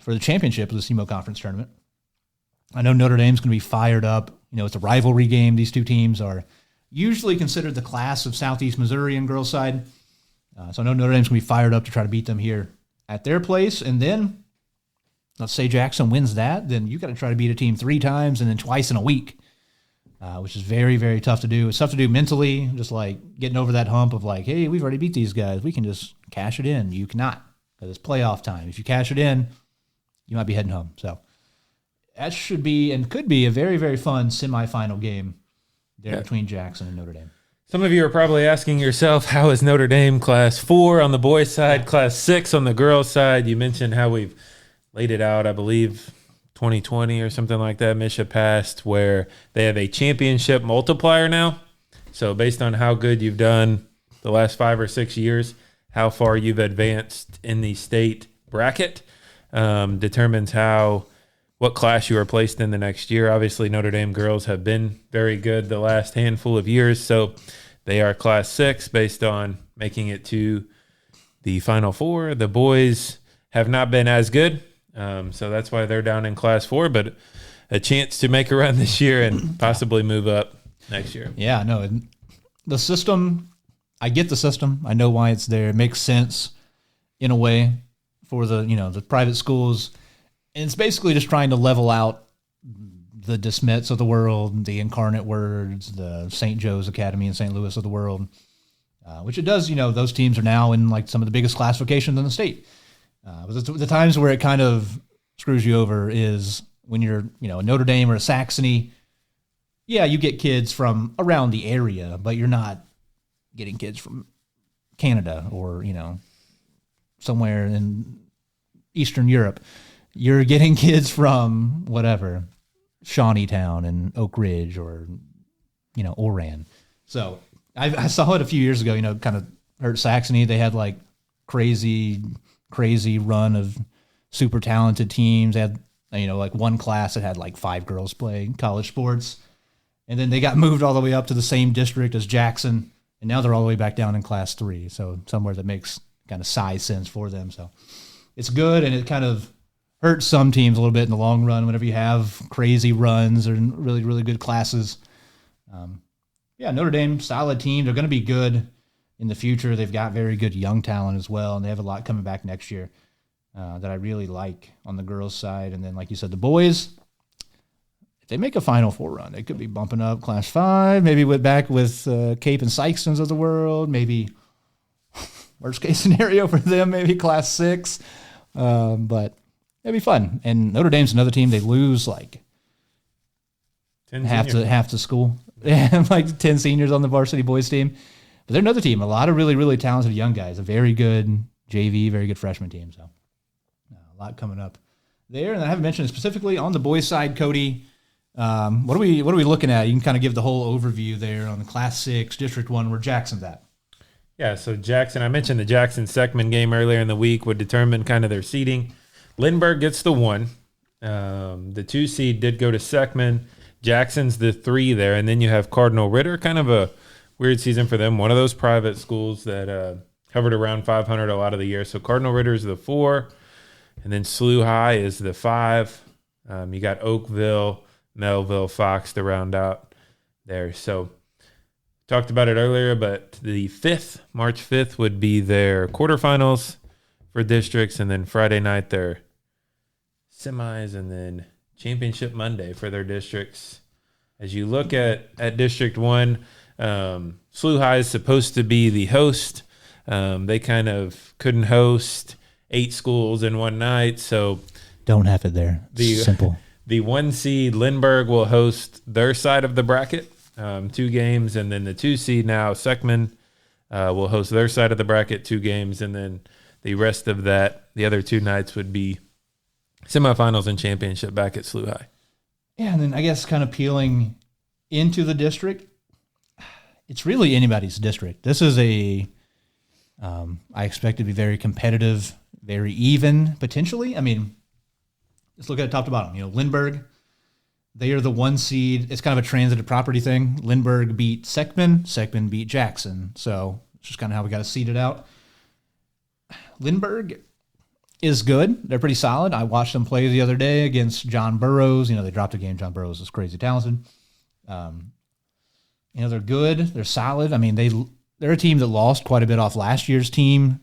for the championship of the SEMO Conference Tournament. I know Notre Dame's going to be fired up. It's a rivalry game. These 2 teams are usually considered the class of Southeast Missouri and girls' side. So I know Notre Dame's going to be fired up to try to beat them here at their place. And then, let's say Jackson wins that, then you got to try to beat a team 3 times and then twice in a week. which is very, very tough to do. It's tough to do mentally, just like getting over that hump of like, hey, we've already beat these guys. We can just cash it in. You cannot, because it's playoff time. If you cash it in, you might be heading home. So that should be and could be a very, very fun semifinal game there between Jackson and Notre Dame. Some of you are probably asking yourself, how is Notre Dame Class 4 on the boys' side, Class 6 on the girls' side? You mentioned how we've laid it out, I believe, 2020 or something like that, Misha passed, where they have a championship multiplier now. So based on how good you've done the last 5 or 6 years, how far you've advanced in the state bracket determines what class you are placed in the next year. Obviously, Notre Dame girls have been very good the last handful of years, so they are Class 6 based on making it to the Final Four. The boys have not been as good, so that's why they're down in Class 4, but a chance to make a run this year and possibly move up next year. Yeah, no, the system, I get the system. I know why it's there. It makes sense in a way for the private schools. And it's basically just trying to level out the DeSmits of the world, the Incarnate Words, the St. Joe's Academy in St. Louis of the world, which it does. Those teams are now in like some of the biggest classifications in the state. But the times where it kind of screws you over is when you're, a Notre Dame or a Saxony. Yeah, you get kids from around the area, but you're not getting kids from Canada or, somewhere in Eastern Europe. You're getting kids from whatever, Shawneetown and Oak Ridge or, Oran. So I saw it a few years ago, kind of hurt Saxony. They had like crazy run of super talented teams. They had, like one class that had like 5 girls playing college sports. And then they got moved all the way up to the same district as Jackson. And now they're all the way back down in Class 3. So somewhere that makes kind of size sense for them. So it's good, and it kind of hurts some teams a little bit in the long run whenever you have crazy runs or really, really good classes. Notre Dame, solid team. They're going to be good in the future. They've got very good young talent as well, and they have a lot coming back next year that I really like on the girls' side. And then, like you said, the boys, if they make a Final Four run, they could be bumping up Class 5, maybe back with Cape and Sykeston's of the world, maybe worst case scenario for them, maybe Class 6. But it'd be fun. And Notre Dame's another team. They lose like half the school. They have like 10 seniors on the varsity boys team. But they're another team. A lot of really, really talented young guys. A very good JV, very good freshman team. So a lot coming up there. And I haven't mentioned it specifically on the boys side, Cody. What are we looking at? You can kind of give the whole overview there on the Class 6, District 1, where Jackson's at. Yeah, so Jackson, I mentioned the Jackson-Seckman game earlier in the week would determine kind of their seeding. Lindbergh gets the 1. The 2 seed did go to Seckman. Jackson's the 3 there. And then you have Cardinal Ritter, kind of a weird season for them. One of those private schools that hovered around 500 a lot of the year. So Cardinal Ritter's the 4. And then SLU High is the 5. You got Oakville, Melville, Fox to round out there. So talked about it earlier, but the 5th, March 5th, would be their quarterfinals for districts, and then Friday night their semis, and then championship Monday for their districts. As you look at District 1, SLU High is supposed to be the host. They kind of couldn't host 8 schools in one night, so don't have it there. Simple. The 1 seed Lindbergh will host their side of the bracket, 2 games, and then the 2 seed now Seckman will host their side of the bracket, 2 games, and then the rest of that, the other 2 nights would be semifinals and championship back at SLU High. Yeah, and then I guess kind of peeling into the district, it's really anybody's district. This is I expect it to be very competitive, very even, potentially. I mean, let's look at it top to bottom. Lindbergh, they are the 1 seed. It's kind of a transitive property thing. Lindbergh beat Seckman beat Jackson. So it's just kind of how we got to seed it out. Lindbergh is good. They're pretty solid. I watched them play the other day against John Burroughs. They dropped a game. John Burroughs is crazy talented. They're good. They're solid. I mean, they're a team that lost quite a bit off last year's team.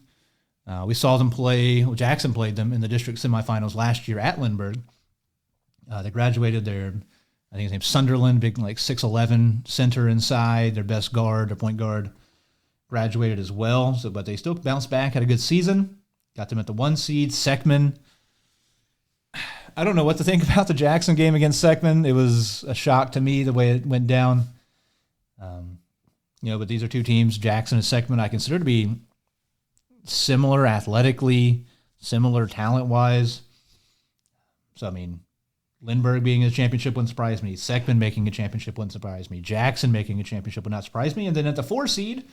We saw them play. Jackson played them in the district semifinals last year at Lindbergh. They graduated their I think his name's Sunderland, big like 6'11" center inside. Their best guard, their point guard, graduated as well. So, but they still bounced back, had a good season. Got them at the 1 seed. Seckman. I don't know what to think about the Jackson game against Seckman. It was a shock to me the way it went down. But these are two teams, Jackson and Seckman, I consider to be similar athletically, similar talent-wise. So, I mean, Lindbergh being a championship wouldn't surprise me. Seckman making a championship wouldn't surprise me. Jackson making a championship would not surprise me. And then at the 4 seed,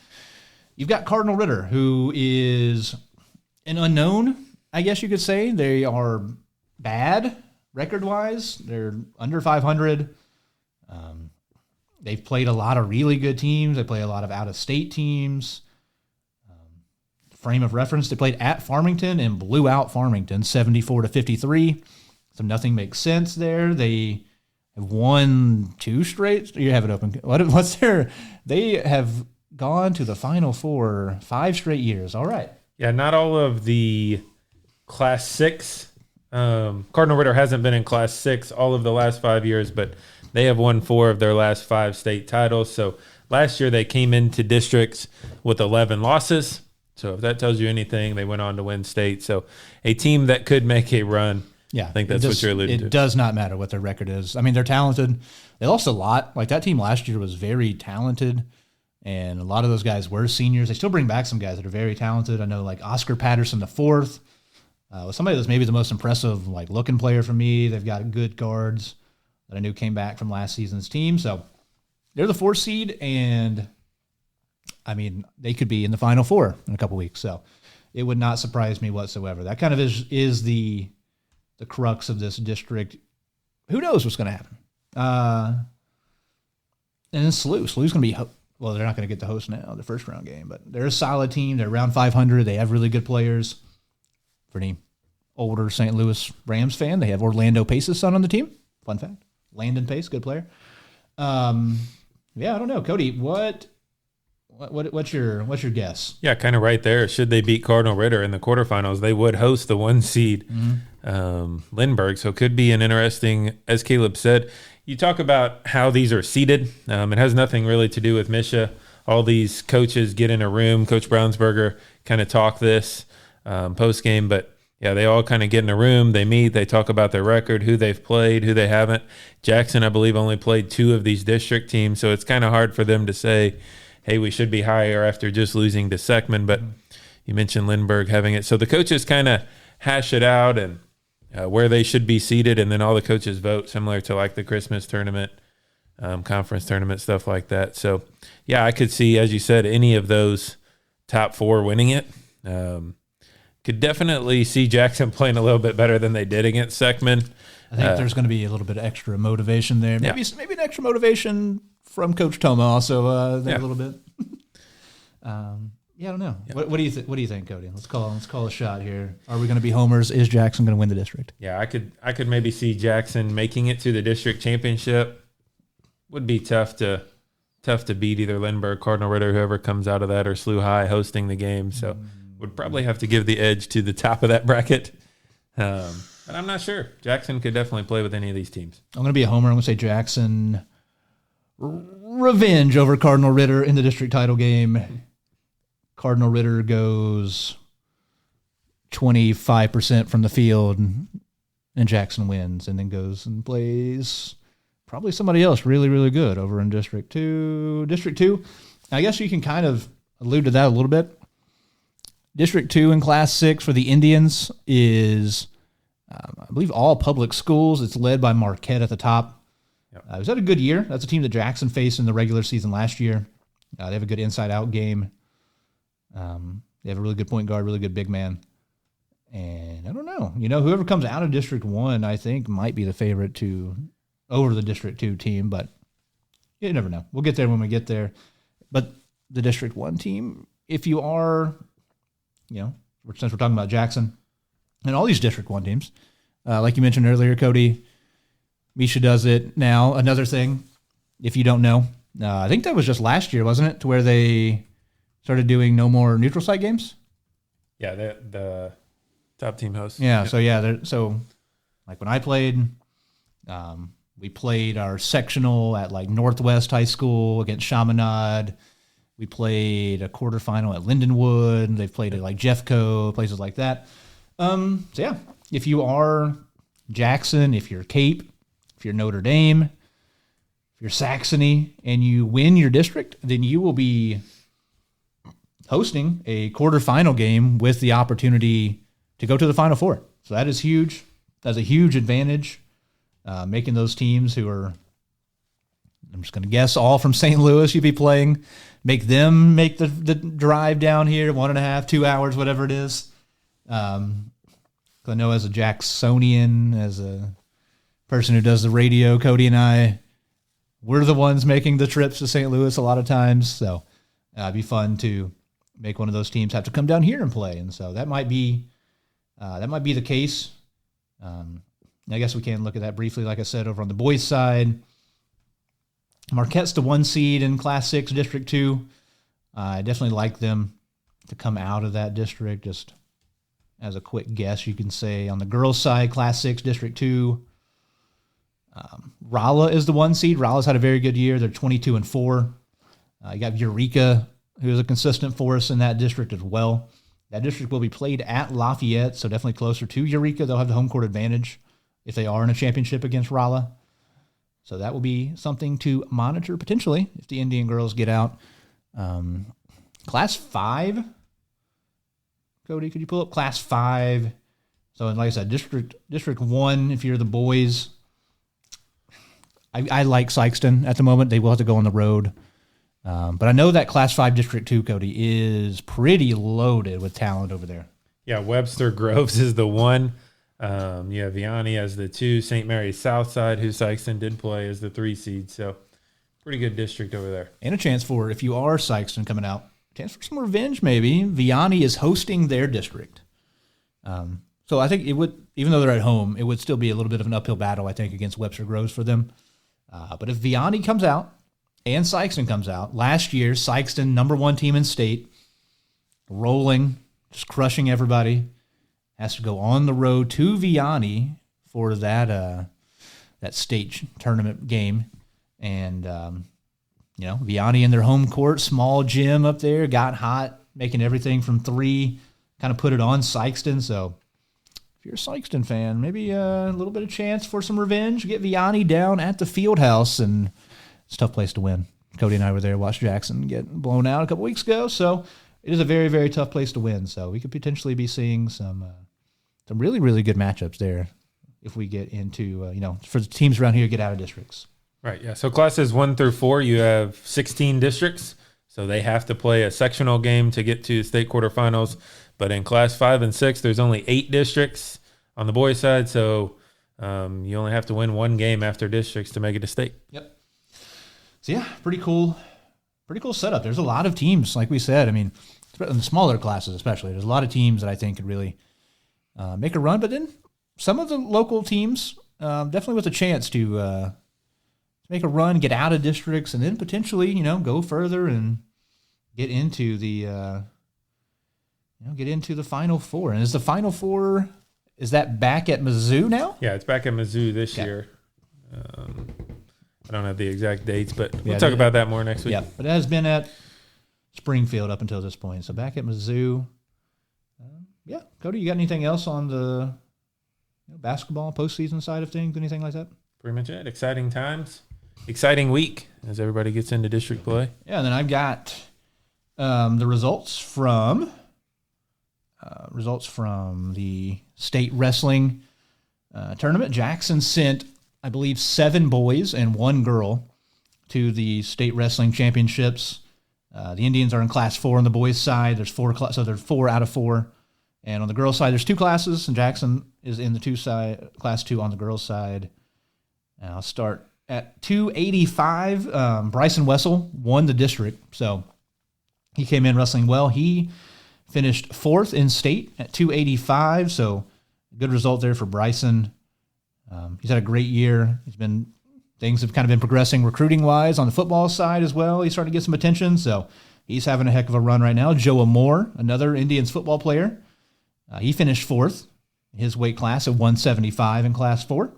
you've got Cardinal Ritter, who is an unknown, I guess you could say. They are bad record-wise. They're under 500. They've played a lot of really good teams. They play a lot of out-of-state teams. Frame of reference, they played at Farmington and blew out Farmington 74-53. So nothing makes sense there. They have won 2 straight. You have it open. What's their? They have gone to the Final Four 5 straight years. All right. Yeah, not all of the Class 6. Cardinal Ritter hasn't been in Class 6 all of the last 5 years, but they have won 4 of their last 5 state titles. So last year they came into districts with 11 losses. So if that tells you anything, they went on to win state. So a team that could make a run. Yeah, I think that's what you're alluding to. It does not matter what their record is. I mean, they're talented. They lost a lot. Like that team last year was very talented, and a lot of those guys were seniors. They still bring back some guys that are very talented. I know like Oscar Patterson the fourth, somebody that's maybe the most impressive like looking player for me. They've got good guards that I knew came back from last season's team. So they're the 4 seed, and I mean they could be in the Final Four in a couple weeks. So it would not surprise me whatsoever. That kind of is the crux of this district. Who knows what's going to happen? And then SLU's going to be, well, they're not going to get the host now, the first round game, but they're a solid team. They're around 500. They have really good players. For any older St. Louis Rams fan, they have Orlando Pace's son on the team. Fun fact. Landon Pace, good player. I don't know. Cody, what's your guess? Yeah, kind of right there. Should they beat Cardinal Ritter in the quarterfinals, they would host the 1 seed Lindbergh. So it could be an interesting, as Caleb said, you talk about how these are seeded. It has nothing really to do with Misha. All these coaches get in a room. Coach Brownsberger kind of talk this post-game, but yeah, they all kind of get in a room. They meet. They talk about their record, who they've played, who they haven't. Jackson, I believe, only played 2 of these district teams, so it's kind of hard for them to say, hey, we should be higher after just losing to Seckman. But you mentioned Lindbergh having it. So the coaches kind of hash it out and where they should be seated, and then all the coaches vote, similar to like the Christmas tournament, conference tournament, stuff like that. So, yeah, I could see, as you said, any of those top 4 winning it. Could definitely see Jackson playing a little bit better than they did against Seckman. I think there's going to be a little bit of extra motivation there. Maybe an extra motivation from Coach Toma also a little bit. I don't know. Yeah. What do you what do you think, Cody? Let's call a shot here. Are we going to be homers? Is Jackson going to win the district? Yeah, I could maybe see Jackson making it to the district championship. Would be tough to beat either Lindbergh, Cardinal Ritter, whoever comes out of that, or SLU High hosting the game. So would probably have to give the edge to the top of that bracket. But I'm not sure. Jackson could definitely play with any of these teams. I'm going to be a homer. I'm going to say Jackson revenge over Cardinal Ritter in the district title game. Cardinal Ritter goes 25% from the field, and Jackson wins, and then goes and plays probably somebody else really, really good over in District 2. District 2, I guess you can kind of allude to that a little bit. District 2 in Class 6 for the Indians is, I believe, all public schools. It's led by Marquette at the top. Yep. Was that a good year? That's a team that Jackson faced in the regular season last year. They have a good inside-out game. They have a really good point guard, really good big man. And I don't know. Whoever comes out of District 1, I think, might be the favorite over the District 2 team, but you never know. We'll get there when we get there. But the District 1 team, if you are, since we're talking about Jackson and all these District 1 teams, like you mentioned earlier, Cody, Misha does it now. Another thing, if you don't know, I think that was just last year, wasn't it, to where they started doing no more neutral site games? Yeah, the top team hosts. Yeah, yep. So like when I played, We played our sectional at like Northwest High School against Chaminade. We played a quarterfinal at Lindenwood. They've played at like Jeffco, places like that. So yeah, if you are Jackson, if you're Cape, if you're Notre Dame, if you're Saxony, and you win your district, then you will be hosting a quarterfinal game with the opportunity to go to the Final Four. So that is huge. That's a huge advantage. Making those teams who are, I'm just going to guess, all from St. Louis you'd be playing, make them make the drive down here, 1.5, 2 hours, whatever it is. I know as a Jacksonian, as a person who does the radio, Cody and I, we're the ones making the trips to St. Louis a lot of times. So it'd be fun to make one of those teams have to come down here and play. And so that might be the case. I guess we can look at that briefly. Like I said, over on the boys' side, Marquette's the 1 seed in Class 6, District 2. I definitely like them to come out of that district. Just as a quick guess, you can say on the girls' side, Class 6, District 2, Rolla is the 1 seed. Rolla's had a very good year. They're 22-4. You got Eureka, who is a consistent force in that district as well. That district will be played at Lafayette, so definitely closer to Eureka. They'll have the home court advantage if they are in a championship against Rolla. So that will be something to monitor potentially if the Indian girls get out. Class 5. Cody, could you pull up Class 5? So like I said, District 1, if you're the boys. I like Sykeston at the moment. They will have to go on the road. But I know that Class 5 District 2, Cody, is pretty loaded with talent over there. Yeah, Webster Groves is the 1. You have Vianney as the 2. St. Mary's Southside, who Sykeston did play, as the 3 seed. So pretty good district over there. And a chance for, if you are Sykeston coming out, chance for some revenge maybe. Vianney is hosting their district. So I think it would, even though they're at home, it would still be a little bit of an uphill battle, I think, against Webster Groves for them. But if Vianney comes out and Sykeston comes out, last year, Sykeston, number 1 team in state, rolling, just crushing everybody, has to go on the road to Vianney for that state tournament game. And, Vianney in their home court, small gym up there, got hot, making everything from 3, kind of put it on Sykeston. So if you're a Sykeston fan, maybe a little bit of chance for some revenge. Get Vianney down at the field house, and it's a tough place to win. Cody and I were there, watched Jackson get blown out a couple weeks ago. So it is a very, very tough place to win. So we could potentially be seeing some really, really good matchups there if we get into, for the teams around here get out of districts. Right, yeah. So classes 1 through 4, you have 16 districts. So they have to play a sectional game to get to state quarterfinals. But in class 5 and 6, there's only 8 districts on the boys' side. So you only have to win 1 game after districts to make it to state. Yep. So yeah, pretty cool setup. There's a lot of teams, like we said. I mean, in the smaller classes especially, there's a lot of teams that I think could really make a run. But then some of the local teams definitely with a chance to make a run, get out of districts, and then potentially, go further and get into the Final Four. And is the Final Four, is that back at Mizzou now? Yeah, it's back at Mizzou this year. I don't have the exact dates, but we'll talk about that more next week. Yeah, but it has been at Springfield up until this point. So back at Mizzou. Cody, you got anything else on the basketball postseason side of things? Anything like that? Pretty much it. Exciting times. Exciting week as everybody gets into district play. Yeah, and then I've got the results from the state wrestling tournament. Jackson sent, I believe, 7 boys and 1 girl to the state wrestling championships. The Indians are in class 4 on the boys' side. There's 4 so they're 4 out of 4. And on the girls' side, there's 2 classes, and Jackson is in the class 2 on the girls' side. And I'll start at 285. Bryson Wessel won the district, so he came in wrestling well. He finished 4th in state at 285, so good result there for Bryson. He's had a great year. Things have kind of been progressing recruiting-wise on the football side as well. He's starting to get some attention, so he's having a heck of a run right now. Joe Amore, another Indians football player, he finished 4th in his weight class at 175 in class 4.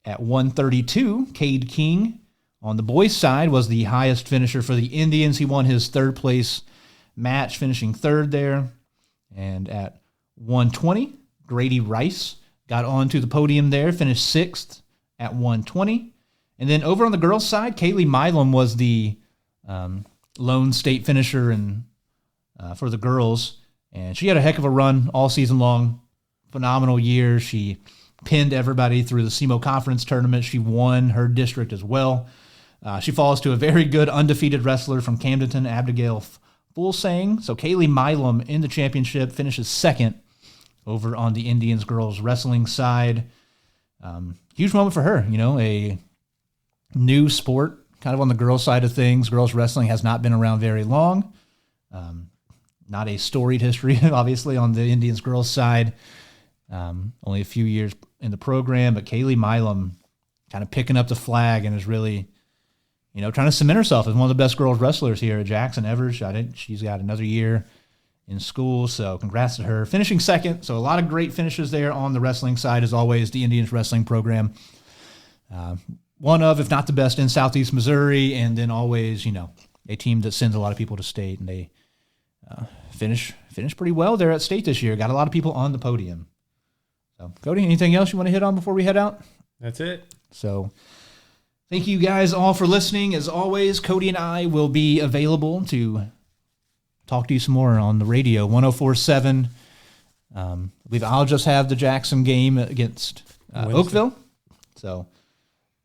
At 132, Cade King on the boys' side was the highest finisher for the Indians. He won his third place match, finishing third there. And at 120, Grady Rice got onto the podium there, finished sixth at 120. And then over on the girls' side, Kaylee Milam was the lone state finisher for the girls. And she had a heck of a run all season long. Phenomenal year. She pinned everybody through the SEMO Conference tournament. She won her district as well. She falls to a very good undefeated wrestler from Camdenton, Abigail Fulsang. So Kaylee Milam in the championship finishes second over on the Indians girls wrestling side. Huge moment for her, a new sport kind of on the girls side of things. Girls wrestling has not been around very long. Not a storied history, obviously, on the Indians girls side. Only a few years in the program, but Kaylee Milam kind of picking up the flag and is really, trying to cement herself as one of the best girls wrestlers here at Jackson ever. She's got another year in school, so congrats to her. Finishing second, so a lot of great finishes there on the wrestling side, as always, the Indians wrestling program. One of, if not the best in Southeast Missouri, and then always, a team that sends a lot of people to state, and they finish pretty well there at state this year. Got a lot of people on the podium. So, Cody, anything else you want to hit on before we head out? That's it. So, thank you guys all for listening. As always, Cody and I will be available to talk to you some more on the radio, 104.7. I believe I'll just have the Jackson game against Oakville. So,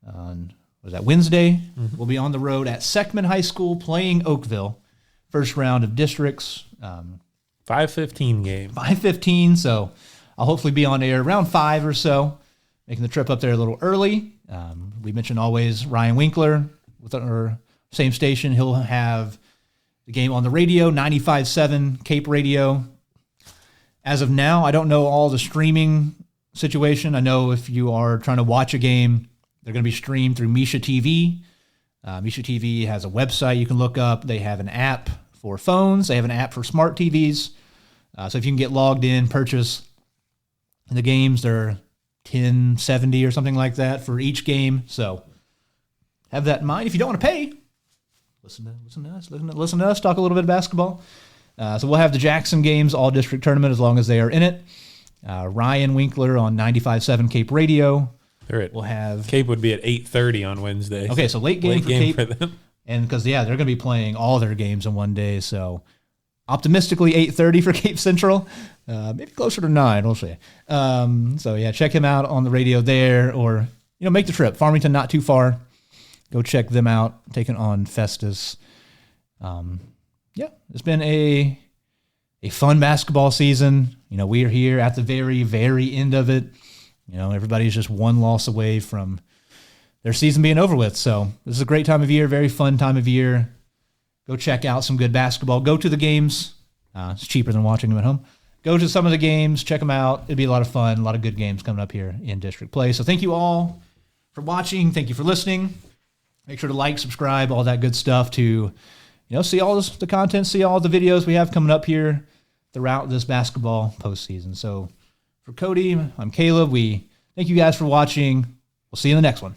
on Wednesday? Mm-hmm. We'll be on the road at Seckman High School playing Oakville. First round of districts. 5:15 game. 5:15, so I'll hopefully be on air around 5 or so, making the trip up there a little early. We mentioned always Ryan Winkler with our same station. He'll have the game on the radio, 95.7 Cape Radio. As of now, I don't know all the streaming situation. I know if you are trying to watch a game, they're going to be streamed through Misha TV. Misha TV has a website you can look up. They have an app for phones. They have an app for smart TVs. So if you can get logged in, purchase the games, they're $10.70 or something like that for each game. So have that in mind. If you don't want to pay, listen to us talk a little bit of basketball. So we'll have the Jackson games, all district tournament, as long as they are in it. Ryan Winkler on 95.7 Cape Radio. We'll have Cape would be at 8:30 on Wednesday. Okay, so late game for Cape for them. And because they're going to be playing all their games in one day, so optimistically 8:30 for Cape Central, maybe closer to 9. We'll see. Check him out on the radio there, or make the trip. Farmington, not too far. Go check them out. Taking on Festus. It's been a fun basketball season. We are here at the very, very end of it. Everybody's just one loss away from their season being over with. So this is a great time of year, very fun time of year. Go check out some good basketball. Go to the games. It's cheaper than watching them at home. Go to some of the games. Check them out. It'll be a lot of fun. A lot of good games coming up here in District Play. So thank you all for watching. Thank you for listening. Make sure to like, subscribe, all that good stuff to see all the content, see all the videos we have coming up here throughout this basketball postseason. So for Cody, I'm Caleb. We thank you guys for watching. We'll see you in the next one.